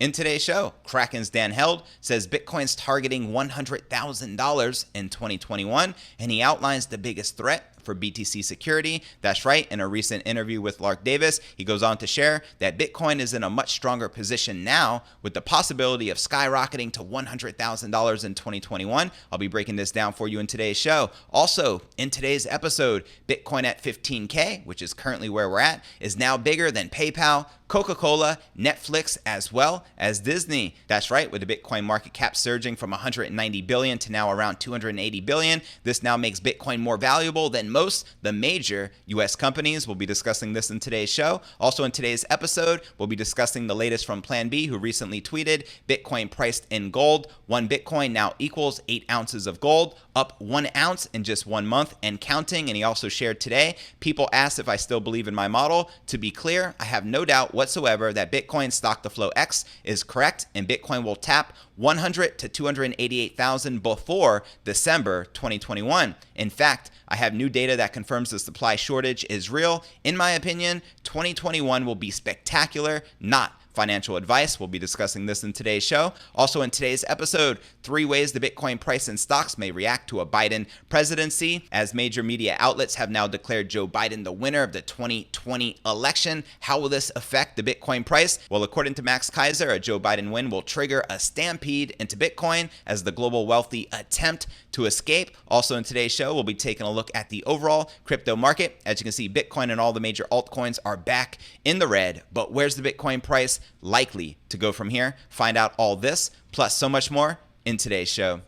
In today's show, Kraken's Dan Held says Bitcoin's targeting $100,000 in 2021, and he outlines the biggest threat for BTC security. That's right, in a recent interview with Lark Davis, he goes on to share that Bitcoin is in a much stronger position now with the possibility of skyrocketing to $100,000 in 2021. I'll be breaking this down for you in today's show. Also, in today's episode, Bitcoin at 15K, which is currently where we're at, is now bigger than PayPal, Coca-Cola, Netflix, as well as Disney. That's right, with the Bitcoin market cap surging from 190 billion to now around 280 billion. This now makes Bitcoin more valuable than most the major US companies. We'll be discussing this in today's show. Also in today's episode, we'll be discussing the latest from Plan B, who recently tweeted Bitcoin priced in gold. 1 Bitcoin now equals 8 ounces of gold, up 1 ounce in just 1 month and counting. And he also shared today, people asked if I still believe in my model. To be clear, I have no doubt whatsoever that Bitcoin stock to flow X is correct, and Bitcoin will tap 100 to 288,000 before December 2021. In fact, I have new data that confirms the supply shortage is real. In my opinion, 2021 will be spectacular, not financial advice. We'll be discussing this in today's show. Also in today's episode, 3 ways the Bitcoin price and stocks may react to a Biden presidency, as major media outlets have now declared Joe Biden the winner of the 2020 election. How will this affect the Bitcoin price? Well, according to Max Kaiser, a Joe Biden win will trigger a stampede into Bitcoin as the global wealthy attempt to escape. Also in today's show, we'll be taking a look at the overall crypto market. As you can see, Bitcoin and all the major altcoins are back in the red, but where's the Bitcoin price likely to go from here? Find out all this, plus so much more in today's show.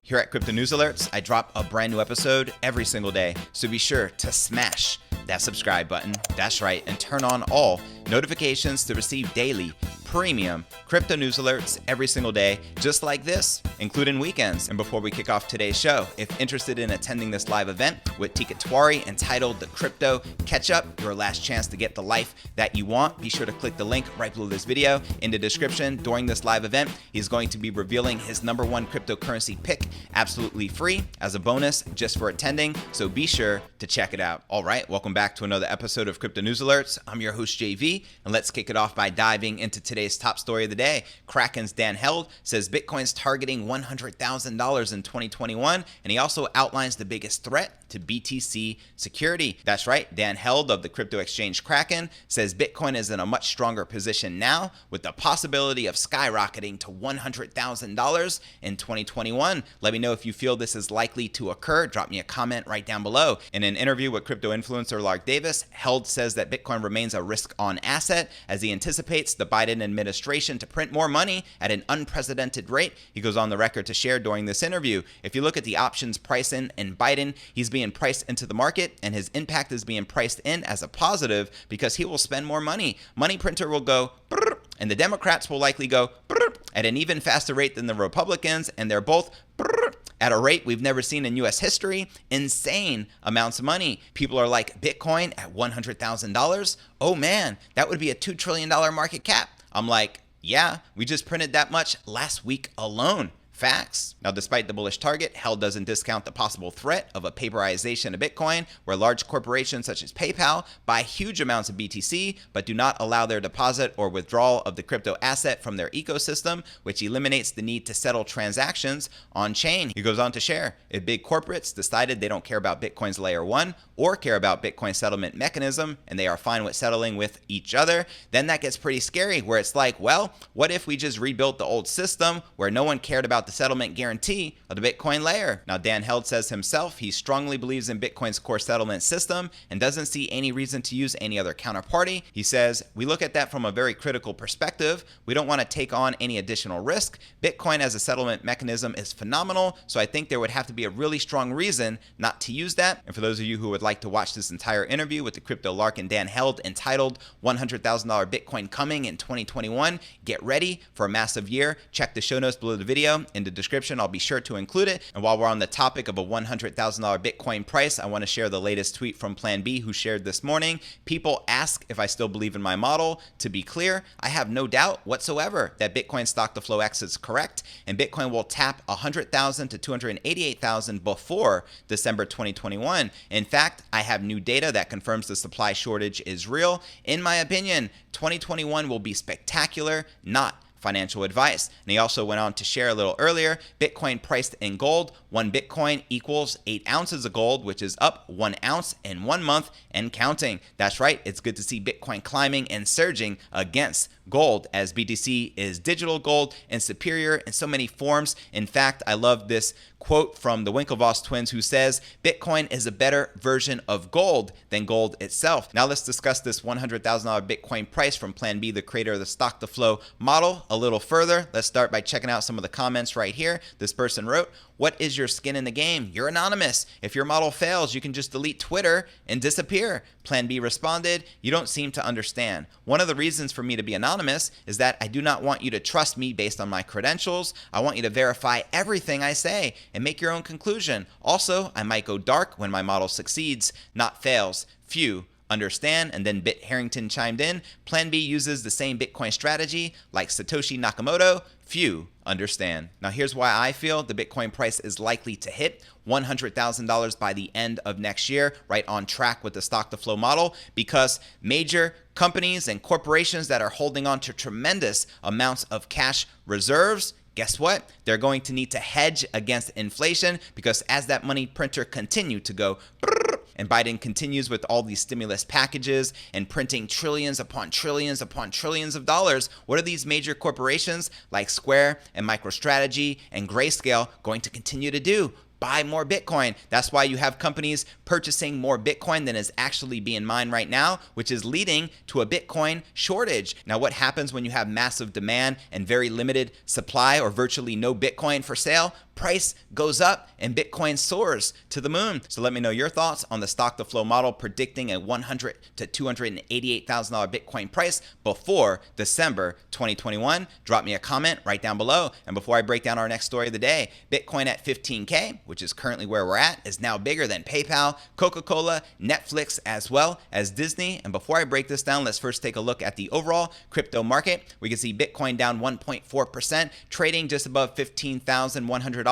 Here at Crypto News Alerts, I drop a brand new episode every single day, so be sure to smash that subscribe button. That's right, and turn on all notifications to receive daily premium crypto news alerts every single day, just like this, including weekends. And before we kick off today's show, if interested in attending this live event with Tika Twari entitled The Crypto Catch Up, your last chance to get the life that you want, be sure to click the link right below this video in the description. During this live event, he's going to be revealing his #1 cryptocurrency pick absolutely free as a bonus just for attending, so be sure to check it out. All right, welcome back to another episode of Crypto News Alerts. I'm your host JV, and let's kick it off by diving into today's top story of the day. Kraken's Dan Held says Bitcoin's targeting $100,000 in 2021, and he also outlines the biggest threat to BTC security. That's right, Dan Held of the crypto exchange Kraken says Bitcoin is in a much stronger position now with the possibility of skyrocketing to $100,000 in 2021. Let me know if you feel this is likely to occur. Drop me a comment right down below. In an interview with crypto influencer Lark Davis, Held says that Bitcoin remains a risk-on asset as he anticipates the Biden administration to print more money at an unprecedented rate. He goes on the record to share during this interview, if you look at the options pricing in Biden, he's being priced into the market, and his impact is being priced in as a positive because he will spend more money. Money printer will go brrr, and the Democrats will likely go brrr, at an even faster rate than the Republicans, and they're both brrr, at a rate we've never seen in US history. Insane amounts of money. People are like, Bitcoin at $100,000? Oh man, that would be a $2 trillion market cap. I'm like, yeah, we just printed that much last week alone. Facts. Now, despite the bullish target, Held doesn't discount the possible threat of a paperization of Bitcoin, where large corporations such as PayPal buy huge amounts of BTC, but do not allow their deposit or withdrawal of the crypto asset from their ecosystem, which eliminates the need to settle transactions on chain. He goes on to share, if big corporates decided they don't care about Bitcoin's layer 1 or care about Bitcoin settlement mechanism, and they are fine with settling with each other, then that gets pretty scary, where it's like, well, what if we just rebuilt the old system where no one cared about the settlement guarantee of the Bitcoin layer? Now, Dan Held says himself he strongly believes in Bitcoin's core settlement system and doesn't see any reason to use any other counterparty. He says, we look at that from a very critical perspective. We don't want to take on any additional risk. Bitcoin as a settlement mechanism is phenomenal, so I think there would have to be a really strong reason not to use that. And for those of you who would like to watch this entire interview with the crypto Lark and Dan Held entitled $100,000 Bitcoin coming in 2021, get ready for a massive year. Check the show notes below the video in the description. I'll be sure to include it. And while we're on the topic of a $100,000 Bitcoin price, I want to share the latest tweet from Plan B, who shared this morning. People ask if I still believe in my model. To be clear, I have no doubt whatsoever that Bitcoin stock to flow X is correct, and Bitcoin will tap 100,000 to 288,000 before December 2021. In fact, I have new data that confirms the supply shortage is real. In my opinion, 2021 will be spectacular, not financial advice. And he also went on to share a little earlier, Bitcoin priced in gold, 1 Bitcoin equals 8 ounces of gold, which is up 1 ounce in 1 month and counting. That's right, it's good to see Bitcoin climbing and surging against gold, as BTC is digital gold and superior in so many forms. In fact, I love this quote from the Winklevoss twins, who says, Bitcoin is a better version of gold than gold itself. Now let's discuss this $100,000 Bitcoin price from Plan B, the creator of the stock to flow model, a little further. Let's start by checking out some of the comments right here. This person wrote, what is your skin in the game? You're anonymous. If your model fails, you can just delete Twitter and disappear. Plan B responded, you don't seem to understand. One of the reasons for me to be anonymous is that I do not want you to trust me based on my credentials. I want you to verify everything I say and make your own conclusion. Also, I might go dark when my model succeeds, not fails. Phew. Understand? And then Bit Harrington chimed in, Plan B uses the same Bitcoin strategy like Satoshi Nakamoto. Few understand. Now here's why I feel the Bitcoin price is likely to hit $100,000 by the end of next year, right on track with the stock to flow model, because major companies and corporations that are holding on to tremendous amounts of cash reserves, guess what? They're going to need to hedge against inflation, because as that money printer continue to go brrr, and Biden continues with all these stimulus packages and printing trillions upon trillions upon trillions of dollars, what are these major corporations like Square and MicroStrategy and Grayscale going to continue to do? Buy more Bitcoin. That's why you have companies purchasing more Bitcoin than is actually being mined right now, which is leading to a Bitcoin shortage. Now, what happens when you have massive demand and very limited supply, or virtually no Bitcoin for sale? Price goes up and Bitcoin soars to the moon. So let me know your thoughts on the stock to flow model predicting a $100,000 to $288,000 Bitcoin price before December 2021. Drop me a comment right down below. And before I break down our next story of the day, Bitcoin at 15K, which is currently where we're at, is now bigger than PayPal, Coca-Cola, Netflix, as well as Disney. And before I break this down, let's first take a look at the overall crypto market. We can see Bitcoin down 1.4%, trading just above $15,100.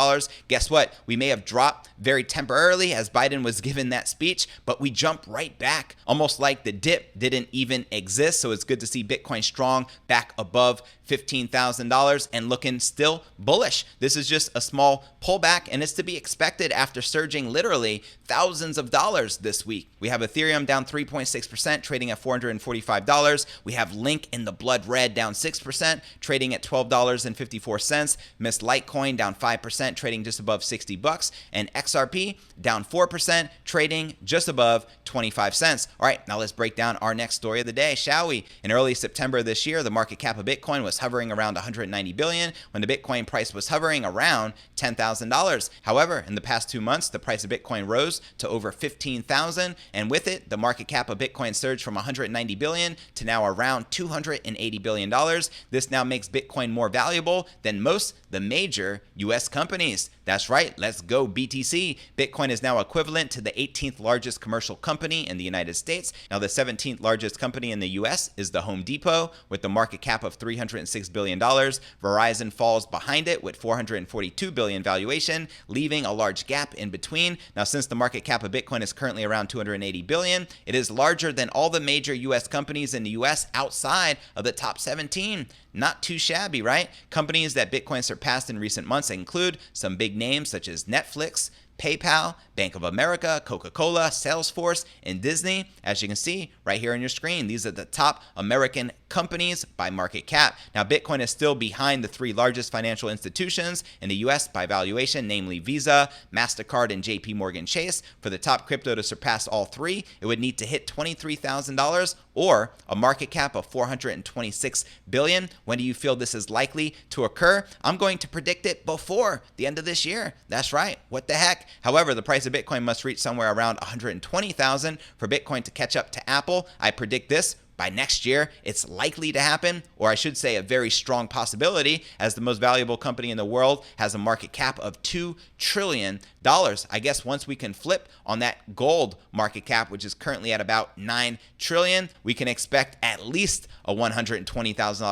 Guess what? We may have dropped very temporarily as Biden was given that speech, but we jumped right back, almost like the dip didn't even exist. So it's good to see Bitcoin strong back above $15,000 and looking still bullish. This is just a small pullback, and it's to be expected after surging literally thousands of dollars this week. We have Ethereum down 3.6%, trading at $445. We have Link in the blood red down 6%, trading at $12.54. Miss Litecoin down 5%, trading just above 60 bucks, and XRP down 4%, trading just above 25 cents. All right, now let's break down our next story of the day, shall we? In early September this year, the market cap of Bitcoin was hovering around 190 billion when the Bitcoin price was hovering around $10,000. However, in the past 2 months, the price of Bitcoin rose to over 15,000, and with it, the market cap of Bitcoin surged from 190 billion to now around 280 billion dollars. This now makes Bitcoin more valuable than most the major US companies. That's right, let's go BTC. Bitcoin is now equivalent to the 18th largest commercial company in the United States. Now, the 17th largest company in the US is the Home Depot with the market cap of $306 billion. Verizon falls behind it with $442 billion valuation, leaving a large gap in between. Now, since the market cap of Bitcoin is currently around $280 billion, it is larger than all the major US companies in the US outside of the top 17. Not too shabby, right? Companies that Bitcoin surpassed in recent months include some big names such as Netflix, PayPal, Bank of America, Coca-Cola, Salesforce, and Disney. As you can see right here on your screen, these are the top American companies by market cap. Now, Bitcoin is still behind the 3 largest financial institutions in the US by valuation, namely Visa, MasterCard, and JP Morgan Chase. For the top crypto to surpass all 3, it would need to hit $23,000 or a market cap of $426 billion. When do you feel this is likely to occur? I'm going to predict it before the end of this year. That's right. What the heck? However, the price of Bitcoin must reach somewhere around $120,000 for Bitcoin to catch up to Apple. I predict this by next year it's likely to happen, or I should say a very strong possibility, as the most valuable company in the world has a market cap of $2 trillion. I guess once we can flip on that gold market cap, which is currently at about $9 trillion, we can expect at least a $120,000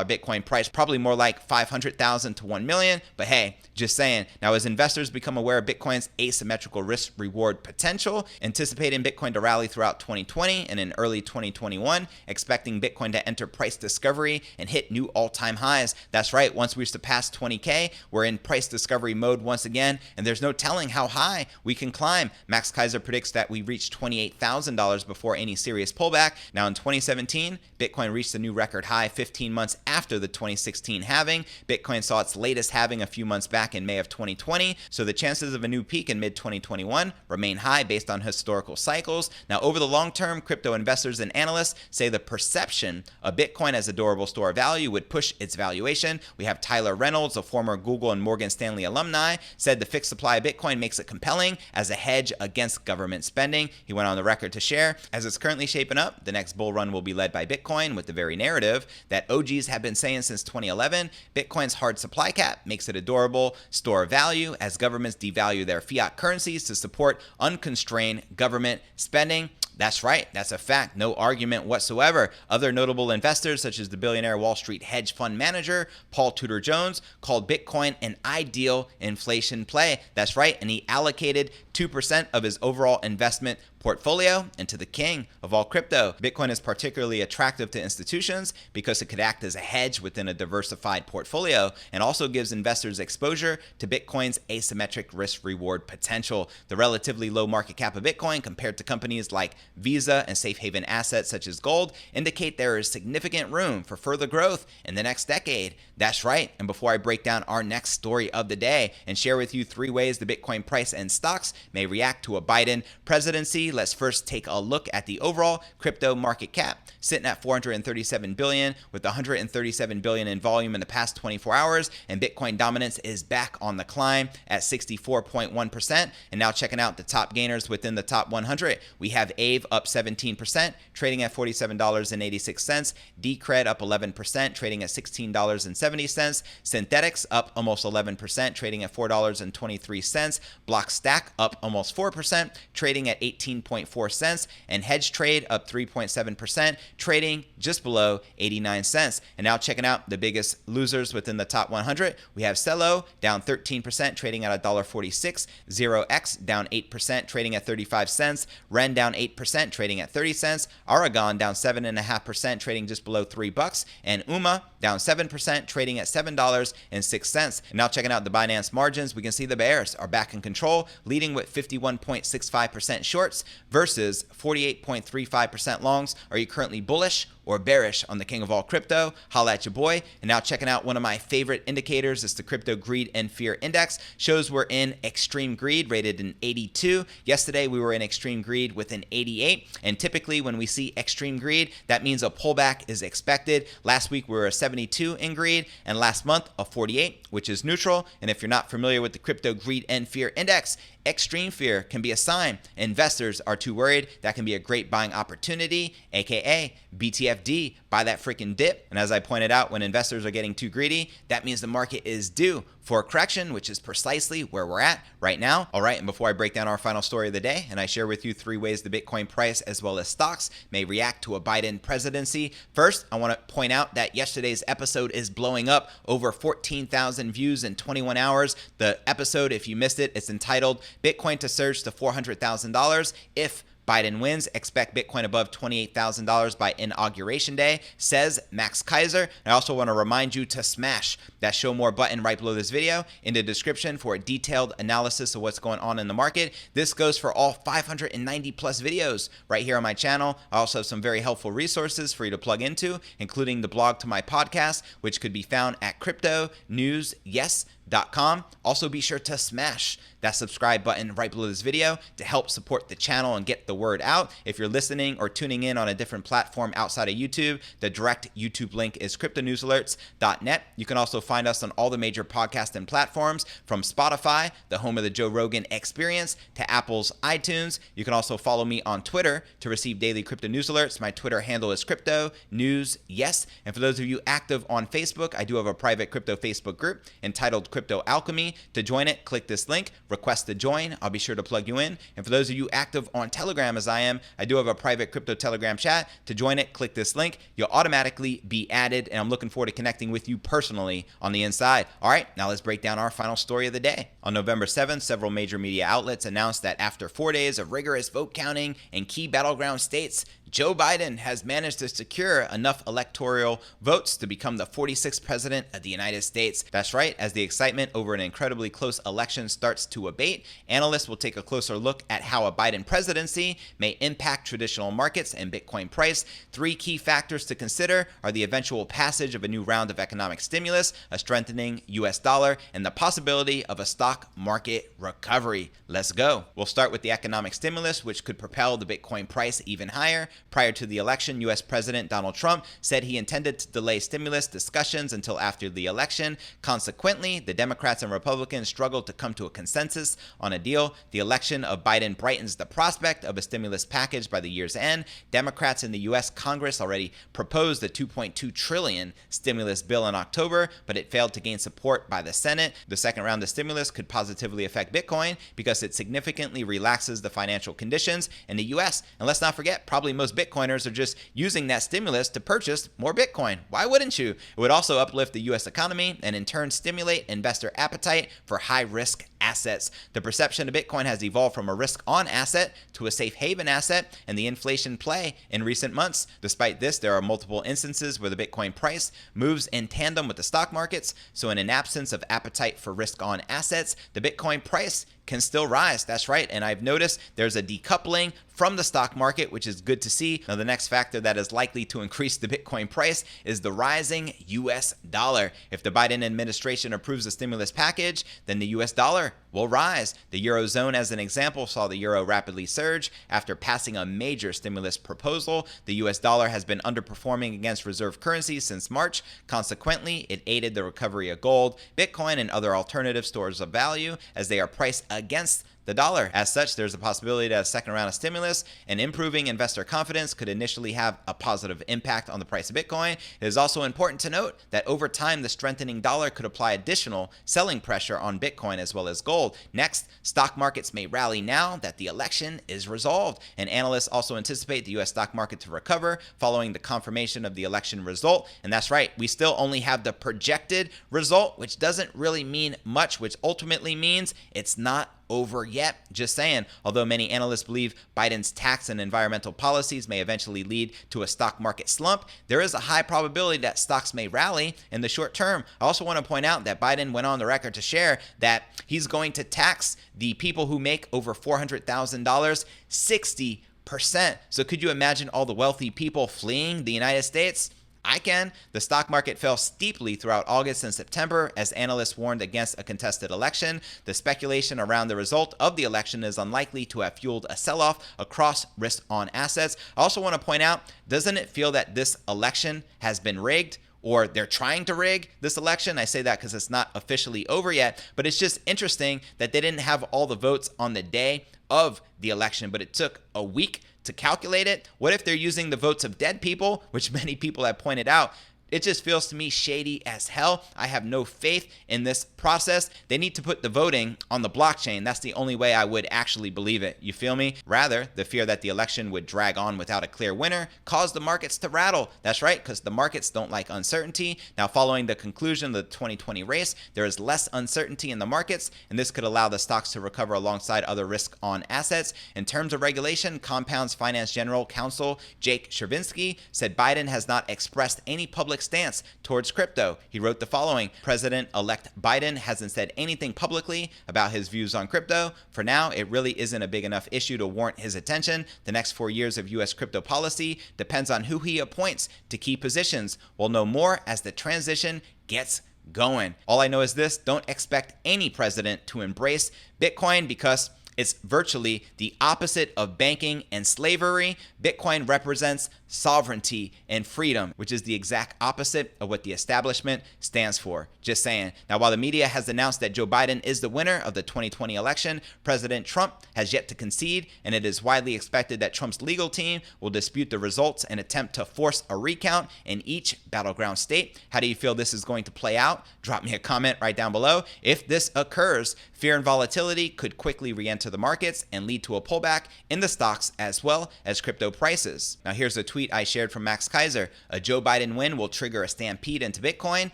Bitcoin price, probably more like $500,000 to $1 million. But hey, just saying. Now, as investors become aware of Bitcoin's asymmetrical risk reward potential, anticipating Bitcoin to rally throughout 2020 and in early 2021, expecting Bitcoin to enter price discovery and hit new all-time highs. That's right, once we surpass 20K, we're in price discovery mode once again, and there's no telling how high we can climb. Max Keiser predicts that we reach $28,000 before any serious pullback. Now, in 2017, Bitcoin reached a new record high 15 months after the 2016 halving. Bitcoin saw its latest halving a few months back in May of 2020, so the chances of a new peak in mid-2021 remain high based on historical cycles. Now, over the long term, crypto investors and analysts say the perception of Bitcoin as a durable store of value would push its valuation. We have Tyler Reynolds, a former Google and Morgan Stanley alumni, said the fixed supply of Bitcoin makes it compelling as a hedge against government spending. He went on the record to share, as it's currently shaping up, the next bull run will be led by Bitcoin, with the very narrative that OGs have been saying since 2011. Bitcoin's hard supply cap makes it a durable store of value as governments devalue their fiat currencies to support unconstrained government spending. That's right. That's a fact. No argument whatsoever. Other notable investors, such as the billionaire Wall Street hedge fund manager Paul Tudor Jones, called Bitcoin an ideal inflation play. That's right. And he allocated 2% of his overall investment portfolio into the king of all crypto. Bitcoin is particularly attractive to institutions because it could act as a hedge within a diversified portfolio, and also gives investors exposure to Bitcoin's asymmetric risk reward potential. The relatively low market cap of Bitcoin compared to companies like Visa and safe haven assets such as gold indicate there is significant room for further growth in the next decade. That's right. And before I break down our next story of the day and share with you 3 ways the Bitcoin price and stocks may react to a Biden presidency, let's first take a look at the overall crypto market cap, sitting at $437 billion, with $137 billion in volume in the past 24 hours, and Bitcoin dominance is back on the climb at 64.1%. And now checking out the top gainers within the top 100, we have AVE up 17%, trading at $47.86, Decred up 11%, trading at $16.70, Synthetics up almost 11%, trading at $4.23, Blockstack up almost 4%, trading at 18.4 cents, and Hedge Trade up 3.7%, trading just below 89 cents. And now checking out the biggest losers within the top 100, we have Celo down 13%, trading at $1.46, 0x down 8%, trading at 35 cents, Ren down 8%, trading at 30 cents, Aragon down 7.5%, trading just below $3, and UMA down 7%, trading at $7.06. And now checking out the Binance margins, we can see the bears are back in control, leading with 51.65% shorts versus 48.35% longs. Are you currently bullish or bearish on the king of all crypto? Holla at your boy. And now checking out one of my favorite indicators is the Crypto Greed and Fear Index. Shows we're in extreme greed, rated an 82. Yesterday we were in extreme greed with an 88. And typically when we see extreme greed, that means a pullback is expected. Last week we were a 72 in greed, and last month a 48, which is neutral. And if you're not familiar with the Crypto Greed and Fear Index, extreme fear can be a sign investors are too worried. That can be a great buying opportunity, aka BTFD, buy that freaking dip. And as I pointed out, when investors are getting too greedy, that means the market is due for a correction, which is precisely where we're at right now. All right, and before I break down our final story of the day and I share with you 3 ways the Bitcoin price as well as stocks may react to a Biden presidency, first, I want to point out that yesterday's episode is blowing up, over 14,000 views in 21 hours. The episode, if you missed it, it's entitled Bitcoin to Surge to $400,000 If Biden wins. Expect Bitcoin above $28,000 by Inauguration Day, says Max Keiser. I also want to remind you to smash that show more button right below this video in the description for a detailed analysis of what's going on in the market. This goes for all 590 plus videos right here on my channel. I also have some very helpful resources for you to plug into, including the blog to my podcast, which could be found at cryptonewsyes.com. KRAKEN'S.com. Also be sure to smash that subscribe button right below this video to help support the channel and get the word out. If you're listening or tuning in on a different platform outside of YouTube, the direct YouTube link is cryptonewsalerts.net. You can also find us on all the major podcasting platforms, from Spotify, the home of the Joe Rogan Experience, to Apple's iTunes. You can also follow me on Twitter to receive daily crypto news alerts. My Twitter handle is Crypto News Yes. And for those of you active on Facebook, I do have a private crypto Facebook group entitled Crypto Alchemy. To join it, click this link, request to join. I'll be sure to plug you in. And for those of you active on Telegram as I am, I do have a private crypto Telegram chat. To join it, click this link. You'll automatically be added, and I'm looking forward to connecting with you personally on the inside. All right, now let's break down our final story of the day. On November 7th, several major media outlets announced that after 4 days of rigorous vote counting in key battleground states, Joe Biden has managed to secure enough electoral votes to become the 46th president of the United States. That's right, as the excitement over an incredibly close election starts to abate, analysts will take a closer look at how a Biden presidency may impact traditional markets and Bitcoin price. 3 key factors to consider are the eventual passage of a new round of economic stimulus, a strengthening US dollar, and the possibility of a stock market recovery. Let's go. We'll start with the economic stimulus, which could propel the Bitcoin price even higher. Prior to the election, U.S. President Donald Trump said he intended to delay stimulus discussions until after the election. Consequently, the Democrats and Republicans struggled to come to a consensus on a deal. The election of Biden brightens the prospect of a stimulus package by the year's end. Democrats in the U.S. Congress already proposed the $2.2 trillion stimulus bill in October, but it failed to gain support by the Senate. The second round of stimulus could positively affect Bitcoin because it significantly relaxes the financial conditions in the U.S. And let's not forget, probably most Bitcoiners are just using that stimulus to purchase more Bitcoin. Why wouldn't you? It would also uplift the U.S. economy and in turn stimulate investor appetite for high-risk assets. The perception of Bitcoin has evolved from a risk-on asset to a safe haven asset and the inflation play in recent months. Despite this, there are multiple instances where the Bitcoin price moves in tandem with the stock markets. So in an absence of appetite for risk-on assets, the Bitcoin price can still rise. That's right. And I've noticed there's a decoupling from the stock market, which is good to see. Now, the next factor that is likely to increase the Bitcoin price is the rising US dollar. If the Biden administration approves the stimulus package, then the US dollar will rise. The Eurozone, as an example, saw the euro rapidly surge after passing a major stimulus proposal. The US dollar has been underperforming against reserve currencies since March. Consequently, it aided the recovery of gold, Bitcoin, and other alternative stores of value as they are priced against the dollar. As such, there's a possibility that a second round of stimulus and improving investor confidence could initially have a positive impact on the price of Bitcoin. It is also important to note that over time, the strengthening dollar could apply additional selling pressure on Bitcoin as well as gold. Next, stock markets may rally now that the election is resolved, and analysts also anticipate the U.S. stock market to recover following the confirmation of the election result. And that's right, we still only have the projected result, which doesn't really mean much, which ultimately means it's not over yet. Just saying. Although many analysts believe Biden's tax and environmental policies may eventually lead to a stock market slump, there is a high probability that stocks may rally in the short term. I also want to point out that Biden went on the record to share that he's going to tax the people who make over $400,000 60%. So could you imagine all the wealthy people fleeing the United States? I can. The stock market fell steeply throughout August and September as analysts warned against a contested election. The speculation around the result of the election is unlikely to have fueled a sell-off across risk-on assets. I also want to point out, doesn't it feel that this election has been rigged? Or they're trying to rig this election? I say that because it's not officially over yet, but it's just interesting that they didn't have all the votes on the day of the election, but it took a week to calculate it. What if they're using the votes of dead people, which many people have pointed out? It just feels to me shady as hell. I have no faith in this process. They need to put the voting on the blockchain. That's the only way I would actually believe it. You feel me? Rather, the fear that the election would drag on without a clear winner caused the markets to rattle. That's right, because the markets don't like uncertainty. Now, following the conclusion of the 2020 race, there is less uncertainty in the markets, and this could allow the stocks to recover alongside other risk-on assets. In terms of regulation, Compound's Finance General Counsel Jake Chervinsky said Biden has not expressed any public stance towards crypto. He wrote the following: President-elect Biden hasn't said anything publicly about his views on crypto. For now, it really isn't a big enough issue to warrant his attention. The next 4 years of U.S. crypto policy depends on who he appoints to key positions. We'll know more as the transition gets going. All I know is this: don't expect any president to embrace Bitcoin because it's virtually the opposite of banking and slavery. Bitcoin represents sovereignty and freedom, which is the exact opposite of what the establishment stands for. Just saying. Now, while the media has announced that Joe Biden is the winner of the 2020 election, President Trump has yet to concede, and it is widely expected that Trump's legal team will dispute the results and attempt to force a recount in each battleground state. How do you feel this is going to play out? Drop me a comment right down below. If this occurs, fear and volatility could quickly re-enter the markets and lead to a pullback in the stocks as well as crypto prices. Now, here's a tweet I shared from Max Kaiser. A Joe Biden win will trigger a stampede into Bitcoin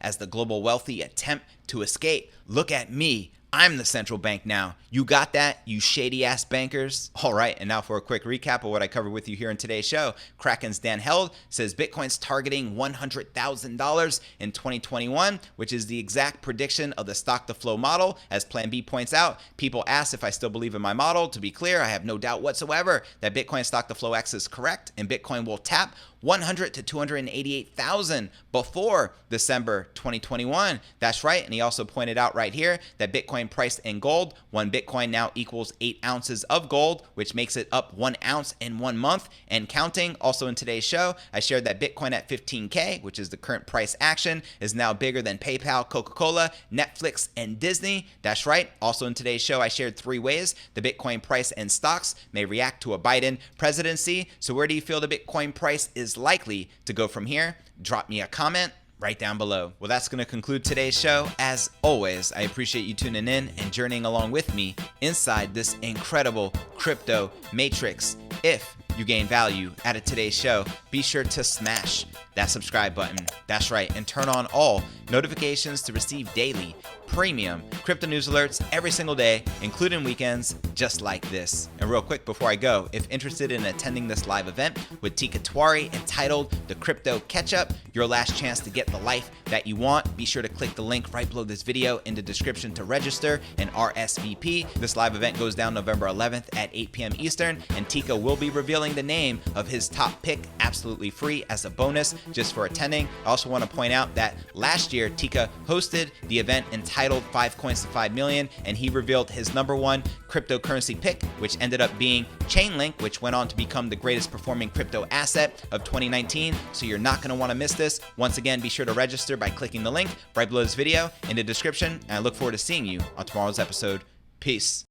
as the global wealthy attempt to escape. Look at me. I'm the central bank now. You got that, you shady ass bankers? All right, and now for a quick recap of what I covered with you here in today's show. Kraken'S Dan Held says Bitcoin's targeting $100,000 in 2021, which is the exact prediction of the stock to flow model. As Plan B points out, people ask if I still believe in my model. To be clear, I have no doubt whatsoever that Bitcoin stock to flow X is correct, and Bitcoin will tap 100 to 288,000 before December 2021. That's right. And he also pointed out right here that Bitcoin priced in gold, 1 Bitcoin now equals 8 ounces of gold, which makes it up 1 ounce in 1 month and counting. Also in today's show, I shared that Bitcoin at 15K, which is the current price action, is now bigger than PayPal, Coca-Cola, Netflix, and Disney. That's right. Also in today's show, I shared 3 ways the Bitcoin price and stocks may react to a Biden presidency. So where do you feel the Bitcoin price is likely to go from here? Drop me a comment right down below. Well, that's going to conclude today's show. As always, I appreciate you tuning in and journeying along with me inside this incredible crypto matrix. If you gain value out of today's show, be sure to smash that subscribe button. That's right, and turn on all notifications to receive daily premium crypto news alerts every single day, including weekends, just like this. And real quick before I go, if interested in attending this live event with Tika Twari entitled The Crypto Catch-Up, your last chance to get the life that you want, be sure to click the link right below this video in the description to register and RSVP. This live event goes down November 11th at 8 p.m. Eastern, and Tika will be revealing the name of his top pick absolutely free as a bonus just for attending. I also want to point out that last year Tika hosted the event entitled 5 Coins to 5 Million, and he revealed his #1 cryptocurrency pick, which ended up being Chainlink, which went on to become the greatest performing crypto asset of 2019. So you're not going to want to miss this. Once again, be sure to register by clicking the link right below this video in the description, and I look forward to seeing you on tomorrow's episode. Peace.